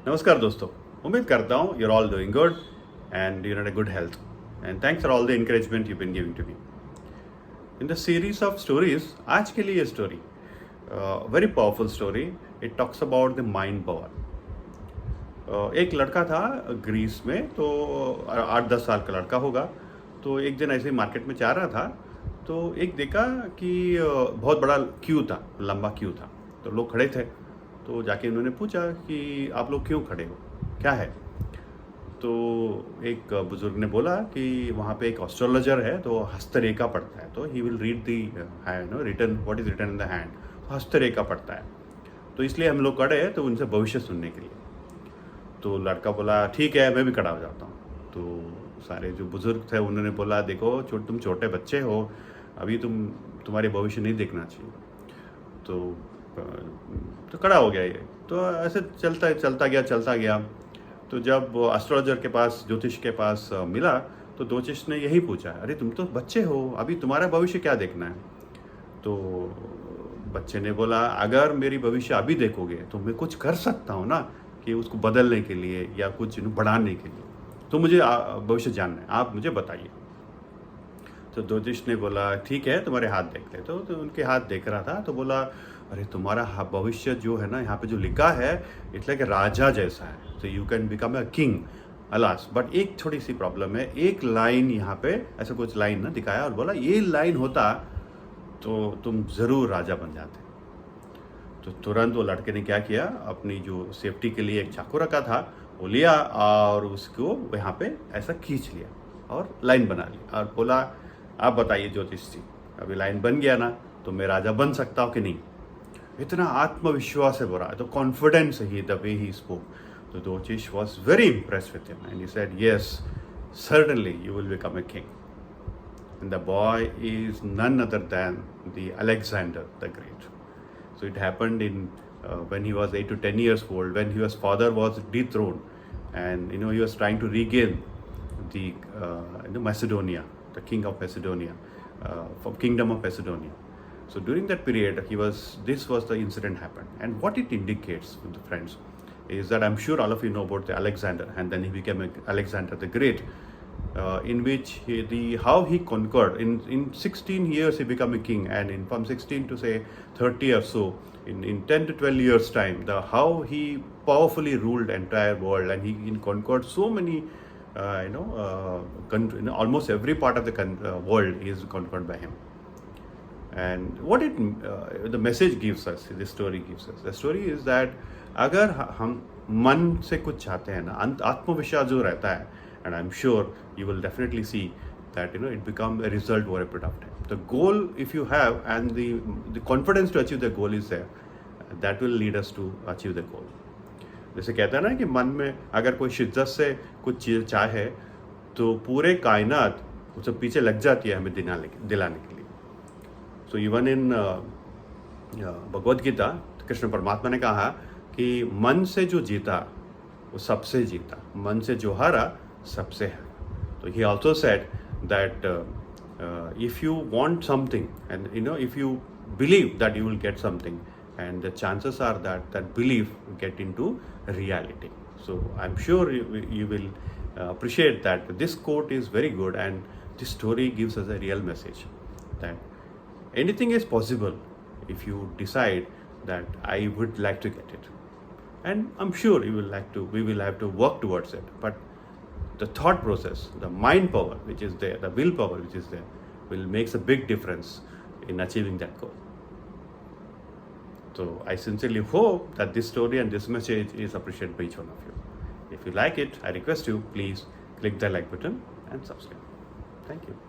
नमस्कार दोस्तों, उम्मीद करता हूँ you're all doing good and you're in a good health, and thanks for all the encouragement you've been giving to me. In the series of stories, आज के लिए ये story, very powerful story. It talks about the mind power. एक लड़का था Greece में, तो 8-10 साल का लड़का होगा। तो एक दिन ऐसे ही मार्केट में जा रहा था, तो एक देखा कि बहुत बड़ा क्यू था, लंबा क्यू था। तो लोग खड़े थे, तो जाके उन्होंने पूछा कि आप लोग क्यों खड़े हो, क्या है? तो एक बुजुर्ग ने बोला कि वहाँ पे एक एस्ट्रोलॉजर है, तो हस्तरेखा पढ़ता है, तो he will read the written what is written in the hand. हस्तरेखा पढ़ता है, तो इसलिए हम लोग खड़े हैं, तो उनसे भविष्य सुनने के लिए। तो लड़का बोला ठीक है, मैं भी खड़ा हो जाता हूँ। तो सारे जो बुजुर्ग थे उन्होंने बोला देखो तुम छोटे बच्चे हो, अभी तुम्हारे भविष्य नहीं देखना चाहिए। तो खड़ा हो गया ये। तो ऐसे चलता गया। तो जब एस्ट्रोलॉजर के पास, ज्योतिष के पास मिला, तो ज्योतिष ने यही पूछा, अरे तुम तो बच्चे हो, अभी तुम्हारा भविष्य क्या देखना है? तो बच्चे ने बोला अगर मेरी भविष्य अभी देखोगे तो मैं कुछ कर सकता हूँ ना, कि उसको बदलने के लिए या कुछ बढ़ाने के लिए। तो मुझे भविष्य जानना है, आप मुझे बताइए। तो ज्योतिष ने बोला ठीक है, तुम्हारे हाथ देख ले। तो उनके हाथ देख रहा था, तो बोला अरे तुम्हारा भविष्य जो है ना, यहाँ पे जो लिखा है इट्स लाइक राजा जैसा है, तो you can become a king alas. But एक छोटी सी प्रॉब्लम है, एक लाइन यहाँ पे ऐसा कुछ लाइन ना दिखाया और बोला ये लाइन होता तो तुम जरूर राजा बन जाते। तो तुरंत वो लड़के ने क्या किया, अपनी जो सेफ्टी के लिए एक चाकू रखा था वो लिया और उसको यहाँ पे ऐसा खींच लिया और लाइन बना ली और बोला आप बताइए ज्योतिष जी, अभी लाइन बन गया ना, तो मैं राजा बन सकता हूँ कि नहीं? इतना आत्मविश्वास है बोला, तो कॉन्फिडेंस ही द वे ही स्पोक। तो jyotish was very impressed with him and he said yes certainly you will become a king, and the boy is none other than the Alexander the great. So it happened in when he was 8 to 10 years old, when his father was dethroned, and he was trying to regain the Macedonia, the king of Macedonia, from kingdom of Macedonia. So during that period, this was the incident happened, and what it indicates, friends, is that I'm sure all of you know about the Alexander, and then he became Alexander the Great. In which how he conquered in 16 years he became a king, and from 16 to say 30 or so, in 10 to 12 years time, how he powerfully ruled entire world, and he conquered so many almost every part of the world is conquered by him. And what the message gives us, the story gives us, the story is that अगर हम मन से कुछ चाहते हैं ना, आत्मविश्वास जो रहता है, and I'm sure you will definitely see that it become a result over a period of time. The goal, if you have, and the confidence to achieve the goal is there, that will lead us to achieve the goal. जैसे कहते हैं ना कि मन में अगर कोई शिद्दत से कुछ चीज़ चाहे तो पूरे कायनात उससे पीछे लग जाती है हमें दिलाने के लिए। So even in Bhagavad Gita, Krishna परमात्मा ने कहा कि मन से जो जीता वो सबसे जीता, मन से जो हारा सबसे है। तो he also said that if you want something, and if you believe that you will get something, and the chances are that belief get into reality. So I'm sure you will appreciate that this quote is very good, and this story gives us a real message that anything is possible if you decide that I would like to get it. And I'm sure we will have to work towards it. But the thought process, the mind power which is there, the willpower which is there, will makes a big difference in achieving that goal. So I sincerely hope that this story and this message is appreciated by each one of you. If you like it, I request you, please click the like button and subscribe. Thank you.